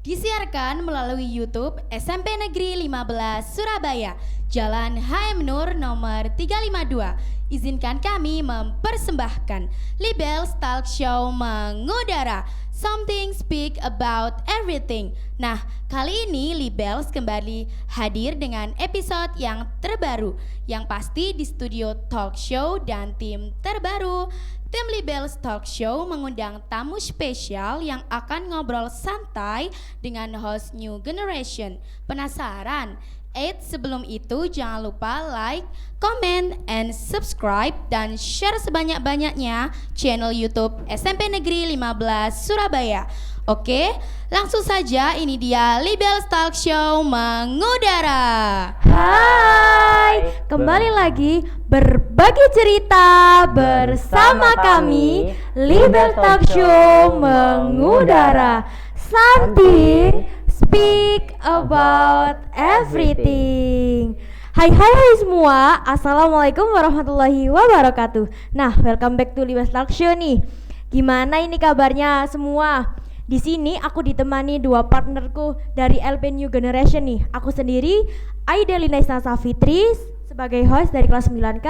Disiarkan melalui YouTube SMP Negeri 15 Surabaya, Jalan HM Nur nomor 352. Izinkan kami mempersembahkan Libels Talk Show mengudara. Something speak about everything. Nah, kali ini Libels kembali hadir dengan episode yang terbaru. Yang pasti di studio talk show dan tim terbaru. Tim Libels Talk Show mengundang tamu spesial yang akan ngobrol santai dengan host New Generation. Penasaran? Sebelum itu jangan lupa like, comment, and subscribe dan share sebanyak-banyaknya channel YouTube SMP Negeri 15 Surabaya. Oke, langsung saja ini dia Libels Talk Show mengudara. Hai, kembali lagi berbagi cerita bersama kami Libels Talk Show mengudara. Something speak about everything. Hai semua, assalamualaikum warahmatullahi wabarakatuh. Nah, welcome back to Libels Talk Show nih. Gimana ini kabarnya semua? Di sini aku ditemani dua partnerku dari LP New Generation nih. Aku sendiri Aidelina Isnasa Fitri sebagai host dari kelas 9K.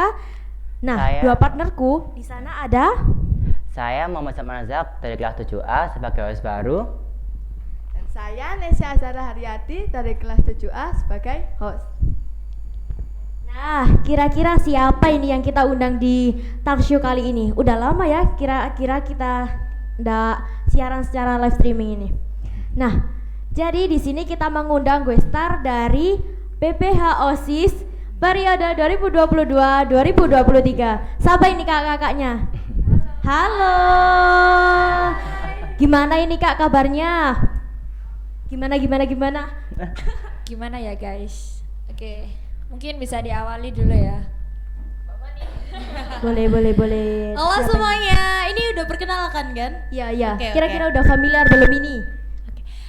Nah, dua partnerku di sana ada saya Muhammad Samanazak dari kelas 7A sebagai host baru. Saya Nesya Azhara Haryati dari kelas 7A sebagai host. Nah, kira-kira siapa ini yang kita undang di talk show kali ini? Udah lama ya kira-kira kita ndak siaran secara live streaming ini. Nah, jadi di sini kita mengundang guest star dari PPH OSIS periode 2022-2023. Siapa ini kakak-kakaknya? Halo. Gimana ini kak kabarnya? Gimana? Gimana ya guys? Oke, mungkin bisa diawali dulu ya. Boleh. Halo semuanya, ini udah perkenalkan kan? Iya. Oke, Kira-kira udah familiar belum ini?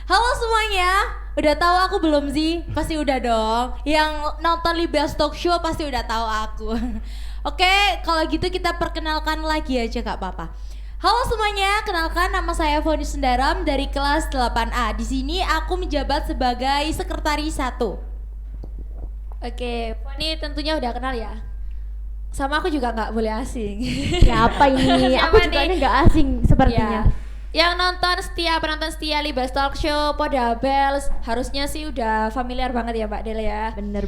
Halo semuanya, udah tahu aku belum sih? Pasti udah dong. Yang nonton Libels Talk Show pasti udah tahu aku. Oke, kalau gitu kita perkenalkan lagi aja Kak Papa. Halo semuanya, kenalkan nama saya Foni Sendaram dari kelas 8A. Di sini aku menjabat sebagai sekretaris 1. Oke, Foni tentunya udah kenal ya. Sama aku juga nggak boleh asing. Siapa ini? Aku juga ini nggak asing sepertinya. Ya. Yang penonton setia Libels Talk Show, Podabels, harusnya sih udah familiar banget ya Mbak Del ya. Bener.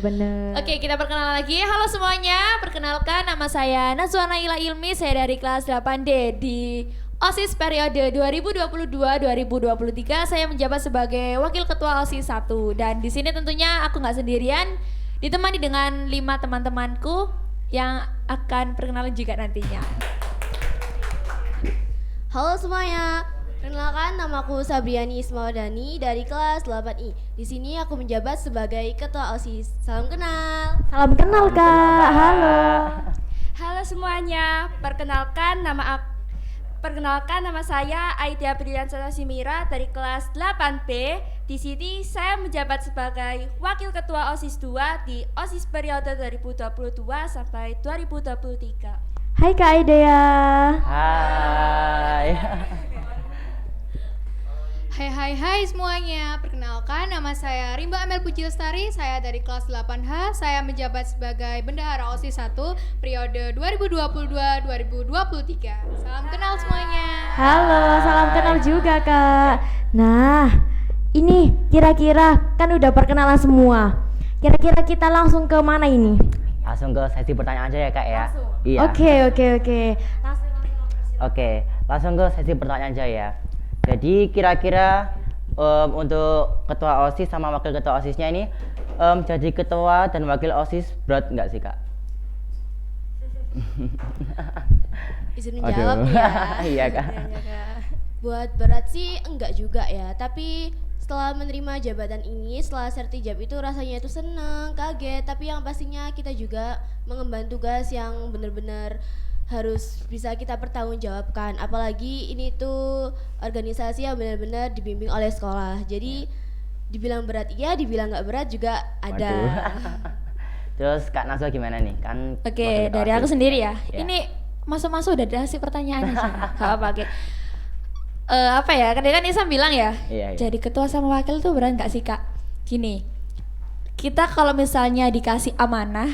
Oke, kita perkenalan lagi. Halo semuanya, perkenalkan nama saya Nazwa Naila Ilmi, saya dari kelas 8D di OSIS periode 2022-2023. Saya menjabat sebagai Wakil Ketua OSIS 1 dan di sini tentunya aku nggak sendirian, ditemani dengan 5 teman-temanku yang akan perkenalan juga nantinya. Halo semuanya, perkenalkan namaku Sabriani Ismaudani dari kelas 8I. Di sini aku menjabat sebagai Ketua OSIS. Salam kenal. Salam kenal kak. Halo. Halo semuanya, perkenalkan nama saya Aitia Briliansana Simira dari kelas 8B. Di sini saya menjabat sebagai Wakil Ketua OSIS 2 di OSIS periode 2022 sampai 2023. Hai Kak Aidea. Hai. Hai semuanya, perkenalkan nama saya Rimba Amel Puji Lestari, saya dari kelas 8H, saya menjabat sebagai Bendahara OSIS 1 periode 2022-2023. Salam kenal semuanya. Halo, salam kenal juga kak. Nah, ini kira-kira kan udah perkenalan semua. Kira-kira kita langsung ke mana ini? Langsung ke sesi pertanyaan aja ya kak ya. Langsung. Iya. Oke. Oke, langsung ke sesi pertanyaan aja ya. Jadi kira-kira untuk ketua OSIS sama wakil ketua OSISnya ini jadi ketua dan wakil OSIS berat nggak sih kak? Izin menjawab ya. Iya kak. Buat berat sih enggak juga ya, tapi setelah menerima jabatan ini, setelah sertijab itu rasanya itu senang, kaget, tapi yang pastinya kita juga mengemban tugas yang benar-benar harus bisa kita pertanggungjawabkan. Apalagi ini tuh organisasi yang benar-benar dibimbing oleh sekolah. Jadi dibilang berat iya, dibilang nggak berat juga ada. Terus Kak Nazwa gimana nih? Kan Oke, dari aku sendiri ya. Ya. Ini masuk-masuk udah dikasih pertanyaan aja. Gak apa-apa. apa ya? Kan Isa bilang ya. Iya, iya. Jadi ketua sama wakil tuh berat nggak sih Kak? Gini, kita kalau misalnya dikasih amanah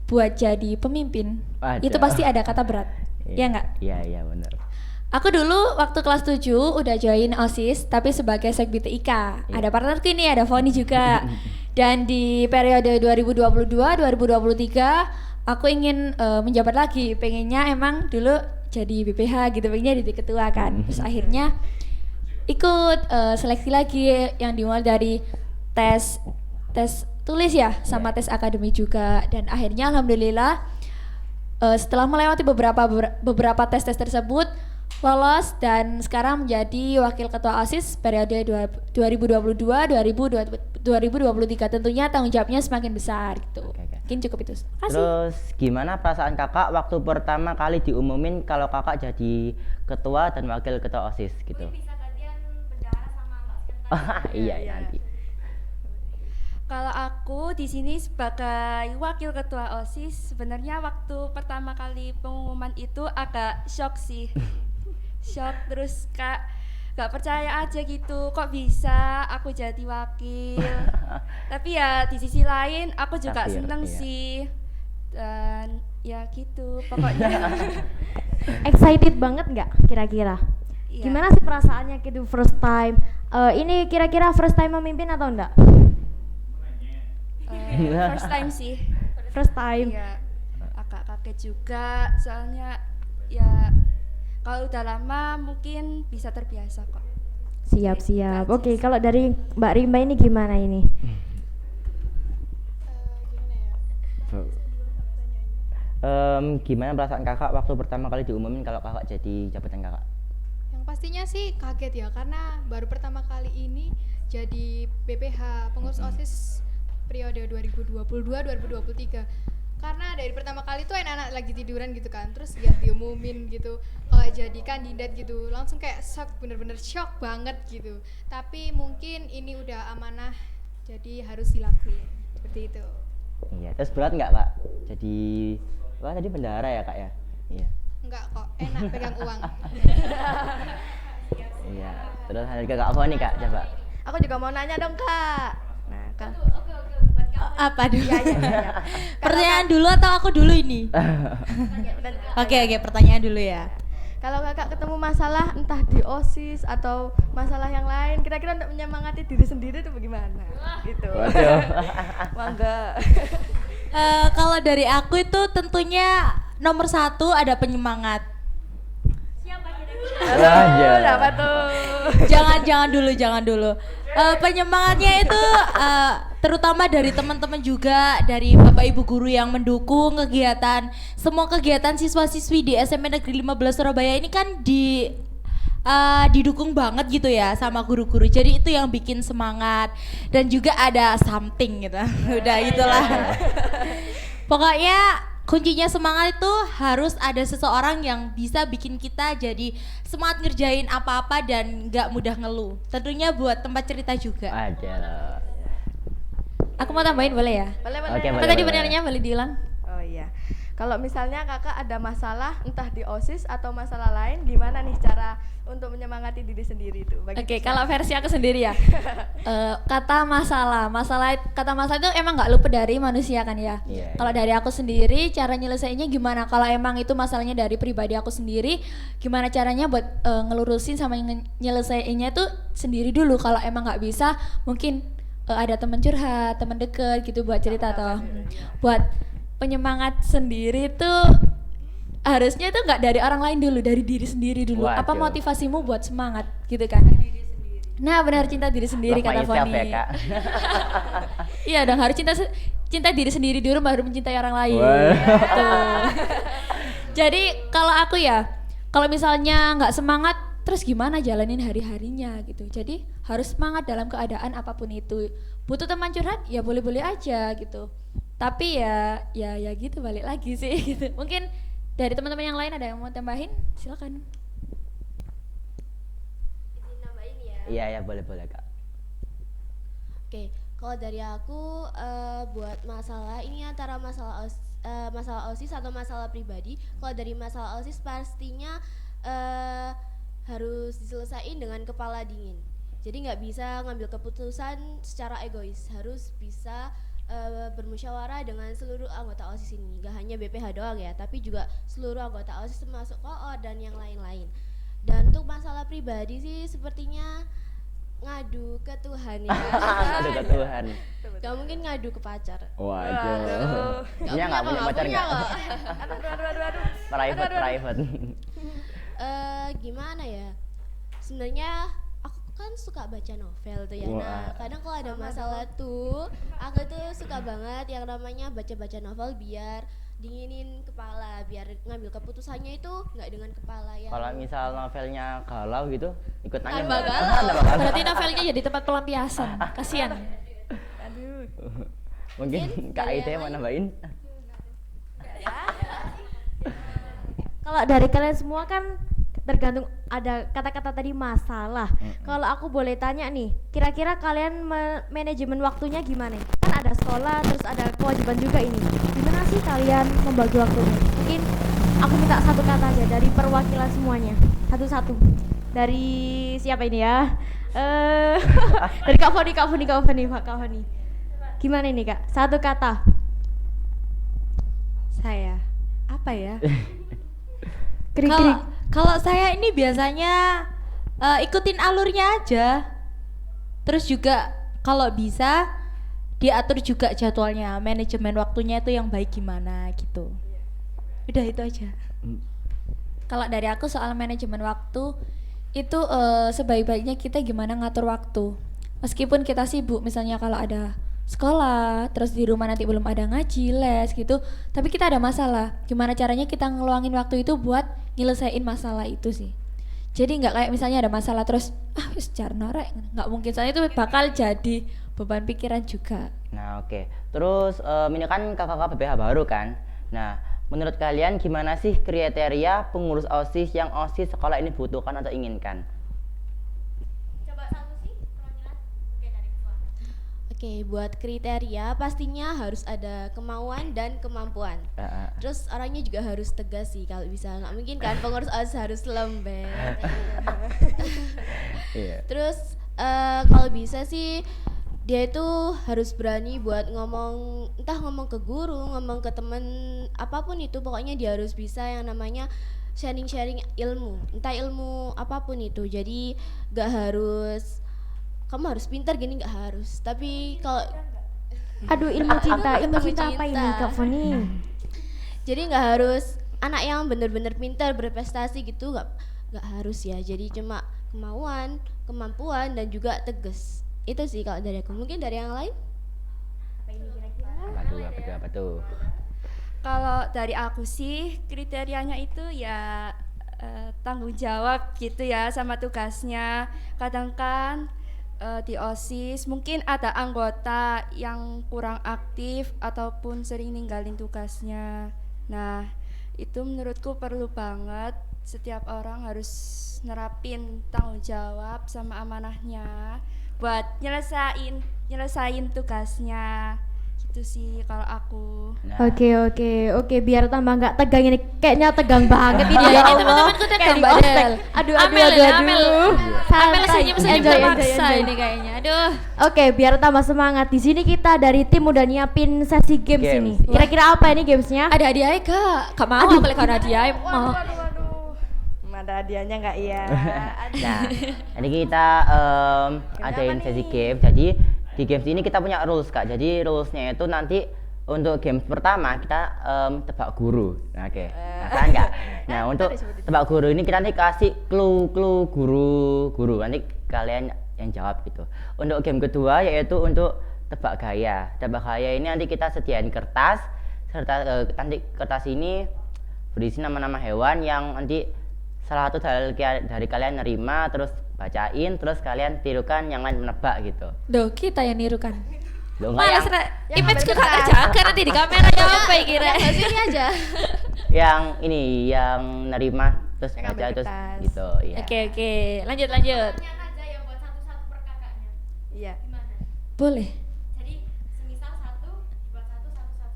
buat jadi pemimpin, Ada. itu pasti ada kata berat. Ya nggak? Iya benar. Aku dulu waktu kelas 7 udah join OSIS tapi sebagai sekbi TIK. Ada partnerku ini, ada Foni juga. Dan di periode 2022-2023 aku ingin menjabat lagi. Pengennya emang dulu jadi BPH gitu, pengennya jadi ketua kan. Terus akhirnya ikut seleksi lagi yang dimulai dari tes tulis ya sama tes akademik juga. Dan akhirnya alhamdulillah setelah melewati beberapa tes tersebut lolos dan sekarang menjadi wakil ketua OSIS periode 2022-2023. Tentunya tanggung jawabnya semakin besar gitu. Oke. Mungkin cukup itu. Makasih. Terus gimana perasaan kakak waktu pertama kali diumumin kalau kakak jadi ketua dan wakil ketua OSIS gitu? Iya nanti. Kalau aku di sini sebagai wakil ketua OSIS, sebenarnya waktu pertama kali pengumuman itu agak shock sih. Shock terus gak percaya aja gitu, kok bisa aku jadi wakil. Tapi ya di sisi lain aku juga seneng sih. Dan ya gitu pokoknya. Excited banget nggak kira-kira? Iya. Gimana sih perasaannya gitu first time? Ini kira-kira first time memimpin atau enggak? First time sih. First time. Iya, agak kaget juga soalnya ya kalau udah lama mungkin bisa terbiasa kok. Siap. Oke, kalau dari Mbak Rimba ini gimana ini? Gimana perasaan kakak waktu pertama kali diumumin kalau kakak jadi jabatan kakak? Yang pastinya sih kaget ya, karena baru pertama kali ini jadi BPH pengurus OSIS periode 2022-2023. Karena dari pertama kali tuh anak-anak lagi tiduran gitu kan, terus lihat diumumin gitu jadi kandidat gitu, langsung kayak shock, bener-bener shock banget gitu. Tapi mungkin ini udah amanah, jadi harus dilakuin seperti itu. Iya. Terus berat nggak kak? Jadi tadi bendahara ya kak ya? Iya. Enggak kok, enak pegang uang. Iya. Terus ada juga kak Foni kak, coba. Aku juga mau nanya dong Kak. Nah, Kak. Apa dulu? Iya. Pertanyaan dulu atau aku dulu ini? Oke, pertanyaan dulu ya. Kalau kakak ketemu masalah entah di OSIS atau masalah yang lain, kira-kira untuk menyemangati diri sendiri itu bagaimana? Gitu. Waduh. Mangga. Kalau dari aku itu tentunya nomor 1 ada penyemangat. Apa tuh? Jangan dulu. Penyemangatnya itu terutama dari teman-teman juga, dari Bapak Ibu guru yang mendukung kegiatan, semua kegiatan siswa-siswi di SMP Negeri 15 Surabaya ini kan didukung banget gitu ya sama guru-guru. Jadi itu yang bikin semangat dan juga ada something gitu. Udah gitulah. Pokoknya kuncinya semangat itu harus ada seseorang yang bisa bikin kita jadi semangat ngerjain apa-apa dan gak mudah ngeluh. Tentunya buat tempat cerita juga. Ada. Aku mau tambahin boleh ya? Boleh. Oke, Apa boleh, tadi boleh. benernya boleh diulang? Oh iya. Kalau misalnya kakak ada masalah entah di OSIS atau masalah lain, gimana nih cara untuk menyemangati diri sendiri itu? Oke, kalau versi aku sendiri ya. Kata masalah itu emang nggak luput dari manusia kan ya. Iya. Kalau dari aku sendiri, cara nyelesainnya gimana? Kalau emang itu masalahnya dari pribadi aku sendiri, gimana caranya buat ngelurusin sama nyelesainnya itu sendiri dulu. Kalau emang nggak bisa, mungkin ada teman curhat, teman deket gitu buat cerita atau buat penyemangat sendiri tuh harusnya itu nggak dari orang lain dulu, dari diri sendiri dulu. Waduh. Apa motivasimu buat semangat gitu kan? Nah benar, cinta diri sendiri Love kata myself Foni. ya, Kak. Iya dong, harus cinta diri sendiri dulu baru mencintai orang lain. Wah. Gitu. Jadi kalau aku ya, kalau misalnya nggak semangat, terus gimana jalanin hari-harinya gitu. Jadi harus semangat dalam keadaan apapun itu. Butuh teman curhat ya boleh-boleh aja gitu. Tapi ya gitu, balik lagi sih gitu. Mungkin dari teman-teman yang lain ada yang mau tambahin? Silakan. Izin nambahin ya. Iya, boleh kak. Oke, kalau dari aku buat masalah ini antara masalah OSIS atau masalah pribadi. Kalau dari masalah OSIS pastinya harus diselesaikan dengan kepala dingin. Jadi nggak bisa ngambil keputusan secara egois, harus bisa bermusyawarah dengan seluruh anggota OSIS ini. Gak hanya BPH doang ya, tapi juga seluruh anggota OSIS termasuk koor dan yang lain-lain. Dan untuk masalah pribadi sih sepertinya ngadu ke Tuhan ya. Ngadu ke Tuhan. Gak mungkin ngadu ke pacar. Waduh. Dia nggak punya pacar nggak? Private. Gimana ya? Sebenarnya aku kan suka baca novel tuh ya. Nah, kadang kalau ada masalah tuh, aku tuh suka banget yang namanya baca-baca novel biar dinginin kepala, biar ngambil keputusannya itu nggak dengan kepala ya. Kalau misal novelnya galau gitu, ikut nangis. Tambah nggak? galau. Tambah galau. Berarti novelnya jadi tempat pelampiasan. Kasihan. Mungkin Kak dari Aida yang mau lain? nambahin? Kalau dari kalian semua kan tergantung ada kata-kata tadi masalah. Kalau aku boleh tanya nih, kira-kira kalian manajemen waktunya gimana? Kan ada sekolah, terus ada kewajiban juga ini. Gimana sih kalian membagi waktunya? Mungkin aku minta satu kata aja dari perwakilan semuanya, satu-satu. Dari siapa ini ya? Dari Kak Foni. Gimana ini Kak? Satu kata. Saya apa ya? Krik-krik. Kalau saya ini biasanya ikutin alurnya aja. Terus juga kalau bisa diatur juga jadwalnya, manajemen waktunya itu yang baik gimana gitu. Udah itu aja. Kalau dari aku soal manajemen waktu itu sebaik-baiknya kita gimana ngatur waktu. Meskipun kita sibuk, misalnya kalau ada sekolah, terus di rumah nanti belum ada ngaji, les gitu, tapi kita ada masalah, gimana caranya kita ngeluangin waktu itu buat nyelesain masalah itu sih. Jadi nggak kayak misalnya ada masalah terus wis jarno rek, nggak mungkin, soalnya itu bakal jadi beban pikiran juga. Nah oke, terus ini kan kakak-kakak BPH baru kan. Nah menurut kalian gimana sih kriteria pengurus OSIS yang OSIS sekolah ini butuhkan atau inginkan? Oke, buat kriteria pastinya harus ada kemauan dan kemampuan. Terus orangnya juga harus tegas sih kalau bisa. Nggak mungkin kan pengurus OSIS harus lembek. Terus kalau bisa sih dia itu harus berani buat ngomong, entah ngomong ke guru, ngomong ke temen, apapun itu, pokoknya dia harus bisa yang namanya sharing-sharing ilmu, entah ilmu apapun itu. Jadi gak harus kamu harus pintar gini, nggak harus, tapi kalau Aduh, ilmu cinta apa ini Kak Foni? Jadi nggak harus anak yang bener-bener pintar berprestasi gitu, nggak harus ya. Jadi cuma kemauan, kemampuan dan juga tegas. Itu sih kalau dari aku. Mungkin dari yang lain? Apa tuh? Kalau dari aku sih kriterianya itu ya tanggung jawab gitu ya sama tugasnya. Kadang kan di OSIS mungkin ada anggota yang kurang aktif ataupun sering ninggalin tugasnya. Nah, itu menurutku perlu banget setiap orang harus nerapin tanggung jawab sama amanahnya buat nyelesain tugasnya. Gitu sih kalau aku. Nah, Oke, biar tambah nggak tegang ini, kayaknya tegang banget ini ya Ini Allah. teman-temanku tegang Kayak di Mbak ospek. Del. Aduh. Amel Santai. senyum-senyum Enjoy. terpaksa ini kayaknya. Aduh. Oke, biar tambah semangat. Di sini kita dari tim udah nyiapin sesi games Games. ini. Kira-kira apa ini gamesnya? Ada hadiahnya Kak mau aku beli hadiah. Mau. Ada hadiahnya nggak iya? nah, jadi kita adain sesi game. Jadi di games ini kita punya rules Kak. Jadi rulesnya itu nanti untuk games pertama kita tebak guru. Nah, oke. Nah, kan enggak? Nah, untuk tebak guru ini kita nanti kasih clue guru. Nanti kalian yang jawab gitu. Untuk game kedua yaitu untuk tebak gaya. Tebak gaya ini nanti kita sediain kertas serta nanti kertas ini berisi nama-nama hewan yang nanti salah satu dari kalian nerima, terus bacain, terus kalian tirukan, yang lain menebak gitu. Duh, kita yang nirukan. Loh, enggak Malas image ku gak kerjakan nanti di kamera ya apa ya kira. Sini aja. yang ini yang nerima terus Yang baca ambil terus kertas. gitu ya. Oke, lanjut. Iya. Boleh.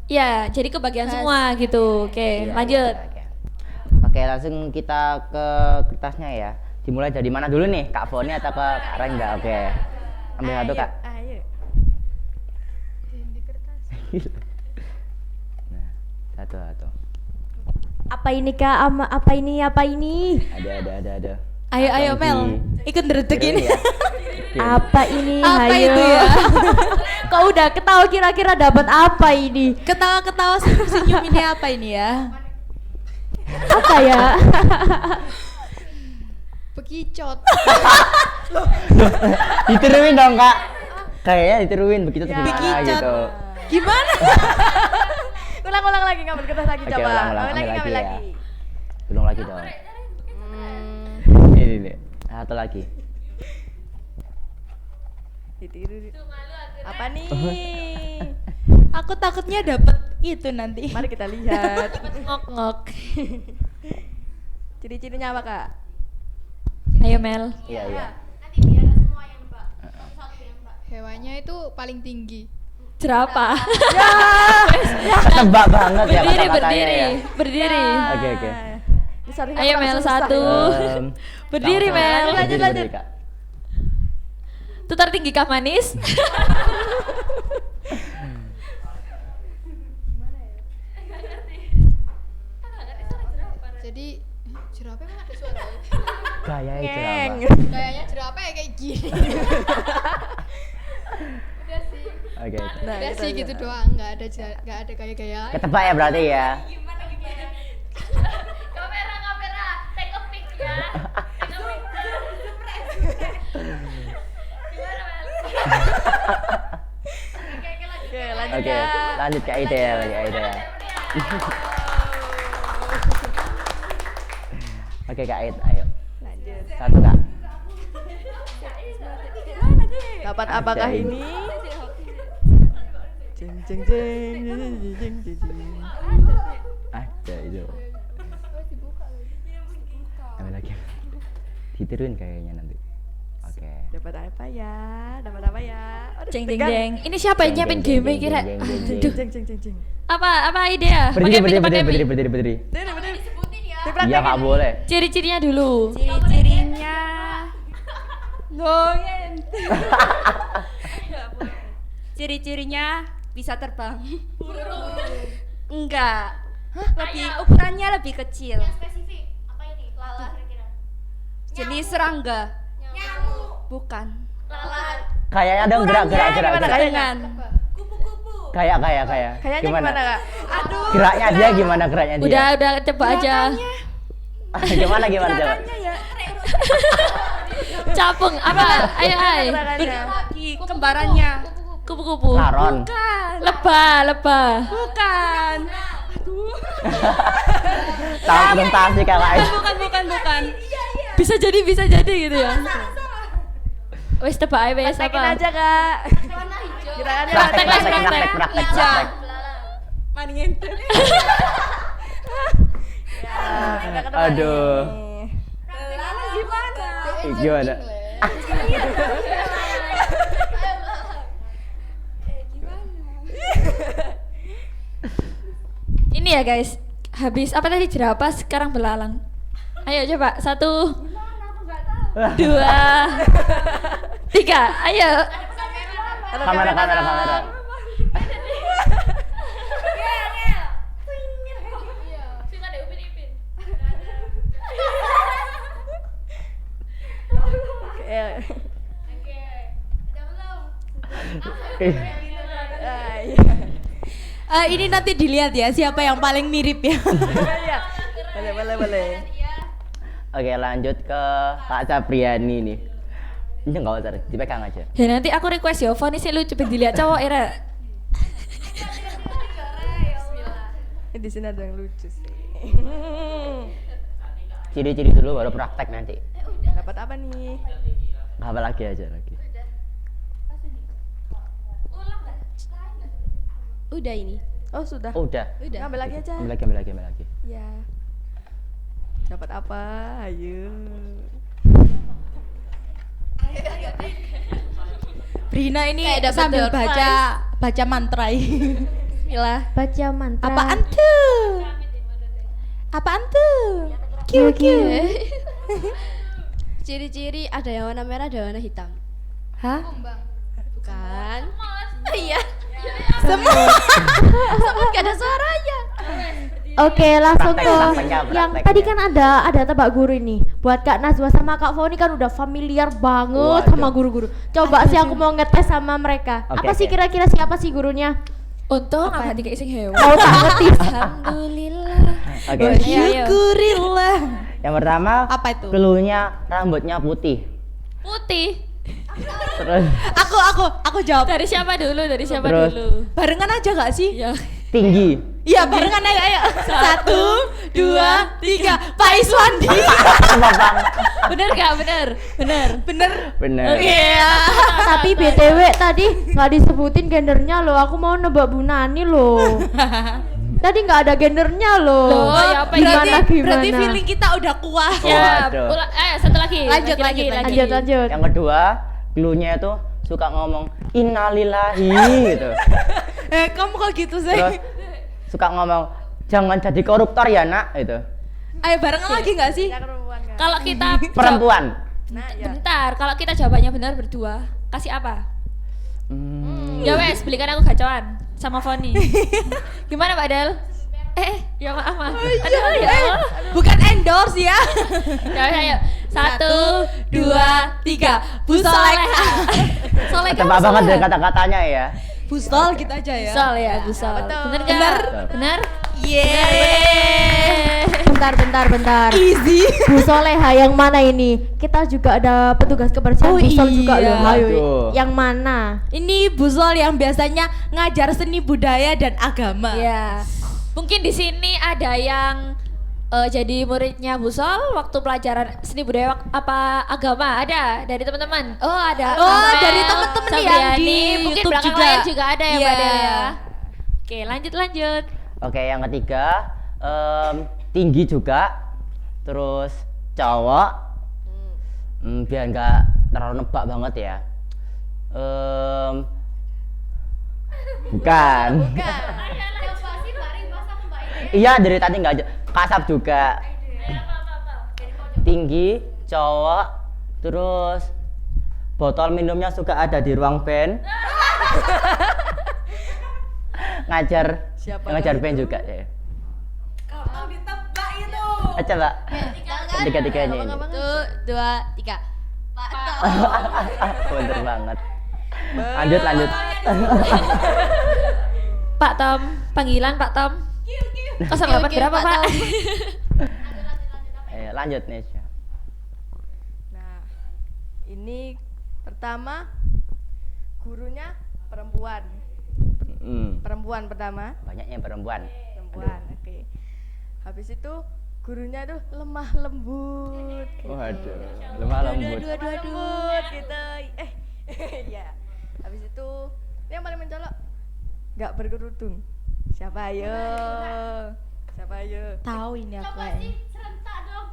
Ya, jadi kebagian semua gitu. Oke, Iya, lanjut. Oke, langsung kita ke kertasnya ya. Di Dimulai dari mana dulu nih? Kak Foni atau ke Kak Rengga? Oke. Ambil satu Kak. Ayo. Di kertas. Nah, satu. Apa ini Kak? Apa ini? Ada. Ayo Satu Mel, lagi. ikut deretek Tiruin ini. ya. Oke. Apa ini? Apa Hayo. itu ya? Kok udah ketawa kira-kira dapat apa ini? Ketawa-ketawa senyum ini apa ini ya? Apa ya? Bekicot. Ditiruin dong Kak. Kayaknya ditiruin begitu tuh gimana Bekicot. gitu. Gimana? Ulang lagi ngambil kertas lagi Oke, coba. ulang, Ngambil ambil ngambil lagi ya. lagi. Belum lagi dong. Ini nih. Satu lagi. Ditiru. Apa nih? Aku takutnya dapet itu nanti. Mari kita lihat. Ngok-ngok. Ciri-cirinya apa Kak? Ayo Mel. Iya. Hewannya itu paling tinggi. Jerapah. Ketebak banget ya Berdiri, kata-katanya ya. berdiri. Oke. Disaringkan Ayo langsung Mel, susah. satu. Berdiri, Langsung. Mel. Berdiri, Lanjut. Kak. Tutar tinggi kah manis? Jadi jerapah emang ada suara. Gaya itu Ngeng. apa? Kayaknya jerapah ya kayak gini. Udah sih. Oke. Nah, Udah itu sih aja. gitu doang, nggak ada gaya-gaya. Ketebak ya berarti ya. Oke, lanjut Oke, ya. lanjut Kak Idel, ya. Oke Kak Id, ayo. Lanjut. Satu Kak. Dapat apakah Ada ini? Jeng jeng jeng jeng jeng jeng jeng. Ada itu. Ambil lagi. Ditiruin kayaknya nanti. Oke. Dapat apa ya? Dapat apa ya? Aduh, Jeng tegang. jeng. Ini siapa yang nyiapin Jeng, jeng, game jeng, kira? jeng, jeng, jeng, Aduh. Jeng jeng jeng jeng. Apa ide ya? Berdiri. Diri, berdiri. Berdiri. Dipraktekin. Iya Kak boleh. Ciri-cirinya dulu. Ciri-cirinya Ngongen. Ciri-cirinya bisa terbang. Enggak. Ukurannya lebih kecil. Spesifik. Apa ini? Lalat kira-kira. Jenis serangga. Bukan. Kayaknya ada gerak. Gimana kayaknya? Dengan Kayak. Kayaknya gimana Kak? aduh. Geraknya dia gimana geraknya dia? Udah coba aja. Gimana coba? Ya. Capung apa? Ayo Gerakannya. Lagi kembarannya. Kupu-kupu. Laron. Bukan. Lebah. Bukan. Tahu presentasi Kak Id. Bukan. Bisa jadi gitu ya. Wes tebak aja wes Praktekin apa? aja Kak. Gerakannya Praktek. Mani ngente. Udah ketebak Aduh. nih. Lalu gimana? Gimana? Ini ya guys. Habis apa tadi jerapah sekarang belalang. Ayo coba 1 2 3 ayo. Kamera. Ini nanti dilihat ya siapa yang paling mirip ya. Boleh. Oke, lanjut ke Kak Sapriani nih. Ini enggak usah, dipegang aja. Ya nanti aku request ya, Foni sih lucu pengen dilihat cowok era. Di sini ada yang lucu sih. Ciri-ciri dulu baru praktek nanti. Dapat apa nih? Apa lagi aja lagi. Udah ini. Oh sudah. Oh, udah. Ngambil lagi aja. Ambil lagi. Ya. Dapat apa? Ayo. Brina ini Kayak dapet sambil door baca mantra. Bismillah. Baca mantra. Apaan tuh? Kiu. Ciri-ciri ada yang warna merah, ada yang warna hitam. Hah? Bukan? Iya. Semut. Semut gak ada suaranya. Oke, langsung ke Praktek, yang praktek. tadi kan ada tebak guru ini. Buat Kak Najwa sama Kak Foni kan udah familiar banget Waduh. sama guru-guru. Coba sih aku mau ngetes sama mereka. Oke, Apa sih oke. kira-kira siapa sih gurunya? Untung apa dikasih hewan. Mau tak ngerti? Alhamdulillah. Oke. Ayo, ayo. Syukurillah. Yang pertama, Apa itu? clue-nya rambutnya putih. Putih. Terus Aku jawab. Dari siapa dulu? Dari siapa Terus. dulu? Barengan aja gak sih? Ya. tinggi. Iya, barengan ayo. 1, 2, 3. Pak Iswandi. Bener gak? Bener. Bener. Bener. Bener. Iya. Tapi BTW tadi nggak disebutin gendernya loh. Aku mau nebak Bu Nani loh. Tadi nggak ada gendernya loh. Loh, ya apa Gimana ini? gimana? Berarti feeling kita udah kuat. Ya. Waduh. Satu lagi. Lanjut. Lanjut. Yang kedua, clue-nya itu suka ngomong innalillahi gitu. Kamu kok gitu sih? Terus suka ngomong jangan jadi koruptor ya nak gitu. Ayo barengan lagi nggak sih? Kalau kita Perempuan. bentar, kalau kita jawabannya benar berdua, kasih apa? Hmm. Ya wes, belikan aku gacoan sama Foni. Gimana Pak Del? Ya maaf. Aduh, ya Allah. Bukan endorse ya. Ya ayo. 1, 2, 3. Bu Soleha. Soleha. Tebak banget dari kata-katanya ya. Busol gitu aja ya. Busol ya, busol. Bener gak? Bener. Bener? Yeay. Bentar. Easy. Bu Soleha yang mana ini? Kita juga ada petugas kebersihan Oh Busol juga iya. loh. Ayo. Aduh. Yang mana? Ini Busol yang biasanya ngajar seni budaya dan agama. Ya. Mungkin di sini ada yang jadi muridnya Busol waktu pelajaran seni budaya apa agama ada dari teman-teman. Oh ada. Oh, Samuel, dari teman-teman yang Sabriani. di Mungkin YouTube belakang juga. layar juga ada ya Iya. Mbak Del ya. Oke lanjut. Oke, yang ketiga, tinggi juga, terus cowok, biar nggak terlalu nebak banget ya. Bukan. Iya, dari tadi nggak aja. Kasap juga. Tinggi, cowok, terus botol minumnya suka ada di ruang band. ngajar band juga ya. Kamu ditebak itu. Coba tiga-tiganya ini. 1, 2, 3. Bener banget. Lanjut. Pak Tom, panggilan Pak Tom. 08 berapa Pak? Lanjut nih. Nah, ini pertama gurunya perempuan. Perempuan pertama. Banyak yang perempuan. Oke. Habis itu gurunya tuh lemah lembut. Waduh, lemah lembut. Lembut gitu. Ya. Habis itu yang paling mencolok nggak berkerudung. Siapa ayo? Tahu ini aku kayaknya.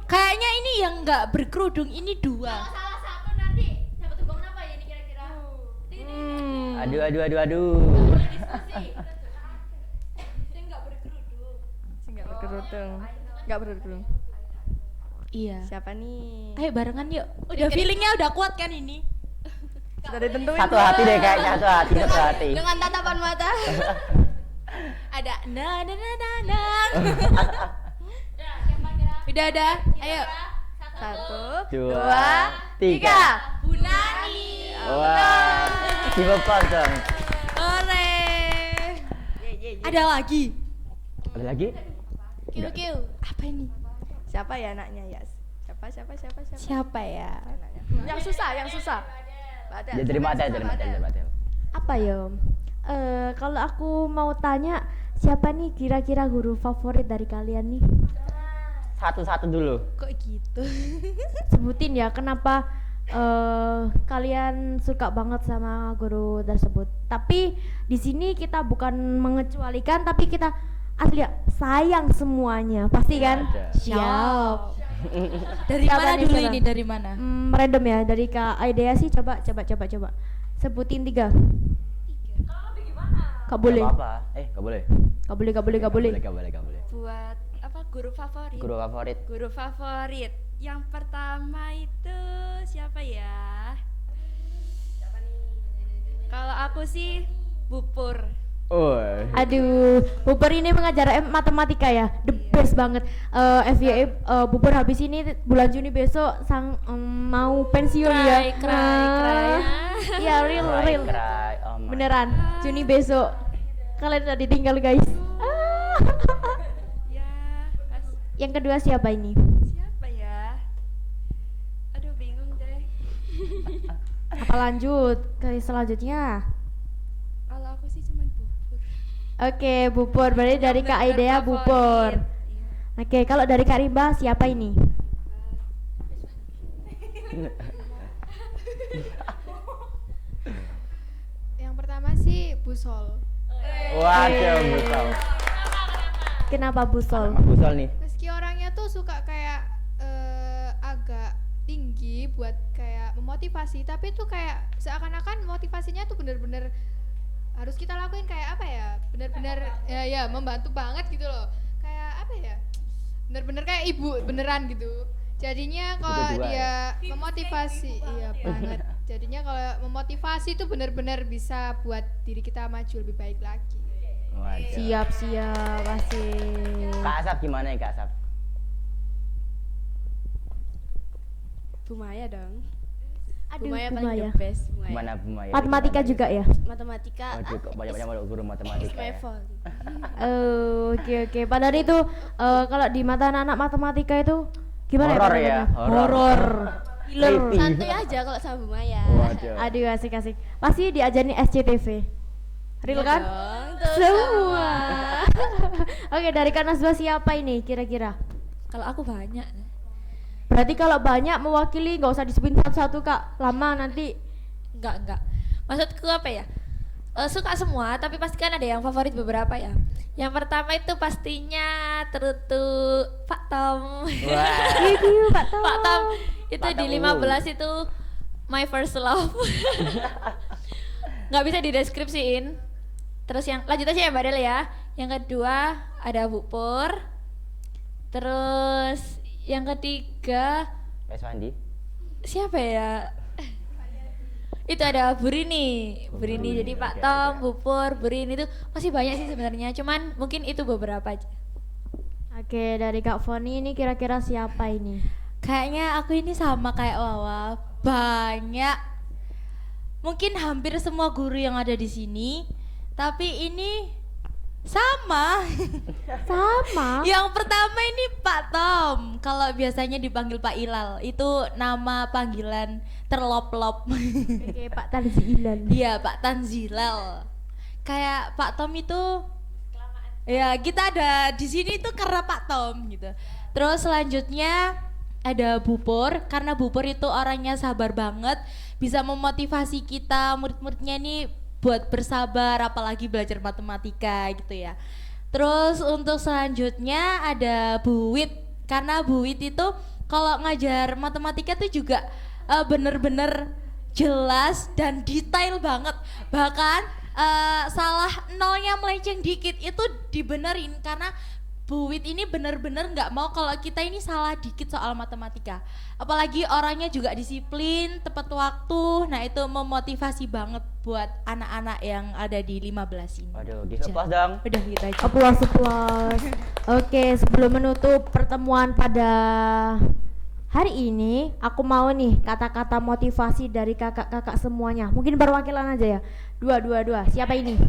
Kayaknya ini yang nggak berkerudung ini 2. Salah satu nanti dapat uang apa ya ini kira-kira? Aduh. Nggak berkerudung. Iya. Siapa nih? Ayo barengan yuk. Udah feelingnya udah kuat kan ini? Sudah ditentuin. Satu hati deh kayaknya, satu hati. Dengan tatapan mata. Ada na. Udah ada. Ayo. 1, 2, 3. Bu Nani. Wah, dilepas dong. Ore. Ada lagi. Ada lagi? Kiu. Apa ini? Siapa ya anaknya ya? Siapa? Siapa ya? Anaknya. Yang susah. Badal. Ya dari Matel. Apa ya? Kalau aku mau tanya siapa nih kira-kira guru favorit dari kalian nih? Satu-satu dulu. Kok gitu? Sebutin ya kenapa kalian suka banget sama guru tersebut. Tapi di sini kita bukan mengecualikan, tapi kita asli sayang semuanya, pasti kan? Ada. Siap. Dari Siapa mana nih, dulu siapa? ini? Dari mana? Random ya dari Kak Aidea sih, coba. Sebutin 3. Gak boleh. Gak apa-apa. Gak boleh. Gak boleh. Gak boleh. Buat apa guru favorit. Guru favorit. Guru favorit. Yang pertama itu siapa ya? Kalau aku sih Bupur. Oh. Aduh, Bupur ini mengajar matematika ya, the best banget. FYI, Bupur habis ini bulan Juni besok mau pensiun ya. Cry. Ya real. Cry. Oh my. Beneran, Juni besok. Kalian udah ditinggal guys. Ya, Yang kedua siapa ini? siapa ya? Aduh bingung deh. Apa lanjut ke selanjutnya? Kalau aku sih cuman Bupur. Oke, Bupur. Berarti dari Kak Aidea Bupur. Iya. Oke, kalau dari Kak Rimba siapa ini? Yang pertama sih Busol. Waduh, Busol. Kenapa Busol? Mas Busol nih. Meski orangnya tuh suka kayak agak tinggi buat kayak memotivasi, tapi tuh kayak seakan-akan motivasinya tuh bener-bener harus kita lakuin kayak apa ya, bener-bener ya membantu banget gitu loh, kayak apa ya, bener-bener kayak ibu beneran gitu. Jadinya kalau Ibu kedua dia memotivasi, iya banget. Jadinya kalau memotivasi tuh bener-bener bisa buat diri kita maju lebih baik lagi. Waduh. Siap, asik. Kak Asap gimana ya Kak Asap? Bu Maya dong. Aduh, Bu Maya Bu paling Maya. the best. Bu Maya. Gimana Bu Maya? Matematika juga ya? Matematika. Waduh, kok banyak-banyak guru matematika My ya? fault. Oke. Padahal itu kalau di mata anak-anak matematika itu gimana Horor ya? ya, Horor. horor. Killer. Creepy. Santuy aja kalau sama Bu Maya. Waduh. Aduh, asik. Pasti diajarin SCTV. Real kan? Dong, tuh Semua. sama. Oke, dari Kak Nasba siapa ini kira-kira? Kalau aku banyak. Berarti kalau banyak mewakili nggak usah disebutin satu-satu Kak, lama nanti. Enggak. Maksudku apa ya? Suka semua, tapi pasti kan ada yang favorit beberapa ya. Yang pertama itu pastinya terutuk Pak Tom. Wah. Thank you, Pak Tom. Pak Tom itu Pak di Tom. 15 itu my first love. Nggak bisa dideskripsiin. Terus yang lanjut aja ya Mbak Del ya. Yang kedua ada Bupur. Terus yang ketiga Mas Wandi. siapa ya? Itu ada Burini. Jadi Pak oke, Tom, oke. Bupur, Burini itu masih banyak sih sebenarnya. Cuman mungkin itu beberapa aja. Oke, dari Kak Foni ini kira-kira siapa ini? Kayaknya aku ini sama kayak Wawa, banyak. Mungkin hampir semua guru yang ada di sini, tapi ini sama. Sama. Yang pertama ini Pak Tom. Kalau biasanya dipanggil Pak Ilal, itu nama panggilan terlop-lop. Oke, Pak Tanzilan. Iya, Pak Tanzilal. Kayak Pak Tom itu ya kita ada di sini itu karena Pak Tom gitu. Terus selanjutnya ada Bupur, karena Bupur itu orangnya sabar banget, bisa memotivasi kita murid-muridnya nih buat bersabar apalagi belajar matematika gitu ya. Terus untuk selanjutnya ada Bu Wit, karena Bu Wit itu kalau ngajar matematika tuh juga bener-bener jelas dan detail banget. Bahkan salah nolnya melenceng dikit itu dibenerin, karena Bu Wit ini bener-bener nggak mau kalau kita ini salah dikit soal matematika. Apalagi orangnya juga disiplin, tepat waktu. Nah itu memotivasi banget buat anak-anak yang ada di 15 ini. Waduh, give applause dong. Udah gitu aja. Applause. Oke, sebelum menutup pertemuan pada hari ini, aku mau nih kata-kata motivasi dari kakak-kakak semuanya. Mungkin perwakilan aja ya. Dua. Siapa ini?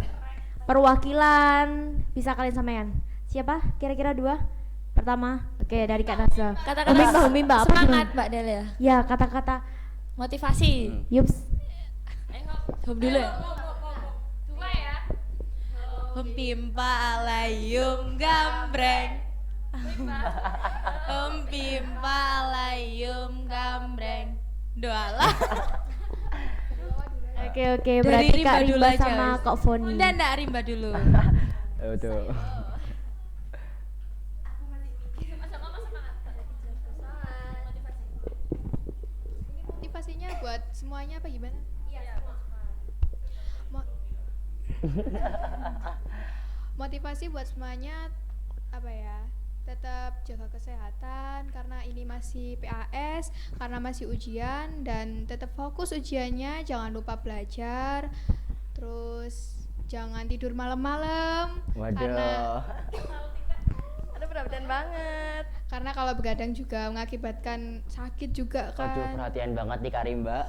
Perwakilan bisa kalian sampaikan. Siapa? Kira-kira dua. Pertama, oke dari Kak Nasa. Kata-kata Umimba, apa semangat gimana? Mbak Del ya. Ya, kata-kata. Motivasi. Yups. Hum dulu ya. Pimpa layung gambreng. Pimpa layung gambreng. Doalah. Oke, berarti Kak dulu Rimba aja, sama wis. Kak Foni. Enggak Rimba dulu. Waduh. Motivasinya buat semuanya apa gimana? Motivasi buat semuanya apa ya? Tetap jaga kesehatan karena ini masih PAS, karena masih ujian, dan tetap fokus ujiannya, jangan lupa belajar. Terus jangan tidur malam-malam karena Waduh. Aduh, perhatian banget. karena kalau begadang juga mengakibatkan sakit juga kan. Waduh, perhatian banget nih Karimba.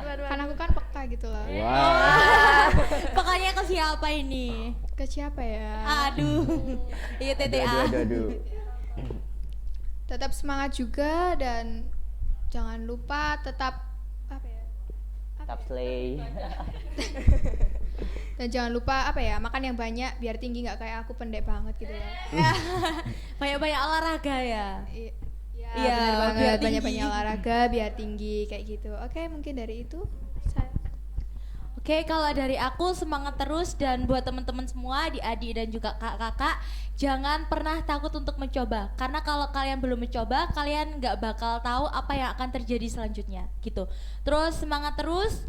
Aduh. Karena aku kan peka gitu loh. Wah. Pokoknya ke siapa ini? Ke siapa ya? Aduh. Iya TTA. Aduh. Tetap semangat juga dan jangan lupa tetap apa ya? Tetap slay. Dan jangan lupa apa ya? Makan yang banyak biar tinggi, nggak kayak aku pendek banget gitu loh. Banyak-banyak olahraga ya. Iya, Iya, benar biar banget. tinggi. Banyak-banyak olahraga biar tinggi kayak gitu. Oke, mungkin dari itu saya. Oke, kalau dari aku semangat terus, dan buat teman-teman semua, adik-adik dan juga kakak-kakak, jangan pernah takut untuk mencoba. Karena kalau kalian belum mencoba, kalian nggak bakal tahu apa yang akan terjadi selanjutnya, gitu. Terus semangat terus.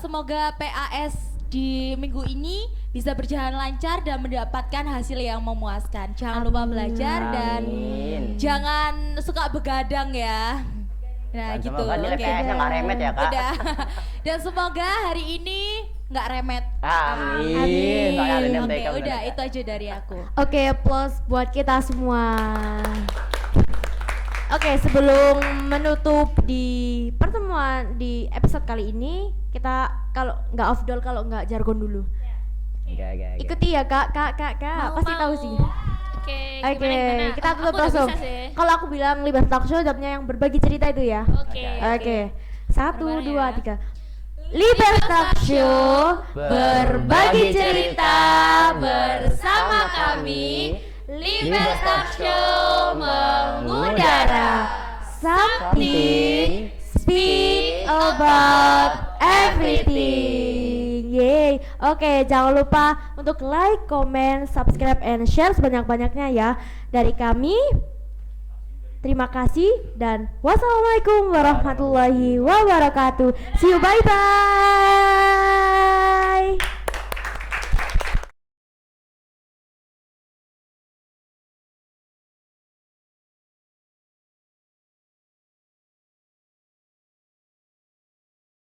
Semoga PAS di minggu ini bisa berjalan lancar dan mendapatkan hasil yang memuaskan. Jangan lupa belajar dan Amin. jangan suka begadang ya. Nah Dan gitu. semoga nilai Oke. PS-nya nggak remet ya, Kak. Udah. Dan semoga hari ini nggak remet. Amin. Soalnya ada Oke, MTK udah bener. itu aja dari aku. Oke, plus buat kita semua. Oke, sebelum menutup di pertemuan di episode kali ini, kita kalau nggak afdol kalau nggak jargon dulu. Enggak. Ikuti ya kak, pasti tahu sih. Oke, Oke, kita tutup Aku udah langsung. bisa sih. Kalau aku bilang Libas Talk Show jawabnya yang berbagi cerita itu ya. Oke. Oke, 1, Bareng-bareng 2, ya. 3. Libas Talk Show berbagi cerita bersama kami. Libas Talk Show mengudara. Something speak about everything. Yeay. Oke, jangan lupa untuk like, comment, subscribe, and share sebanyak-banyaknya ya. Dari kami, terima kasih dan wassalamualaikum warahmatullahi wabarakatuh. See you, bye bye.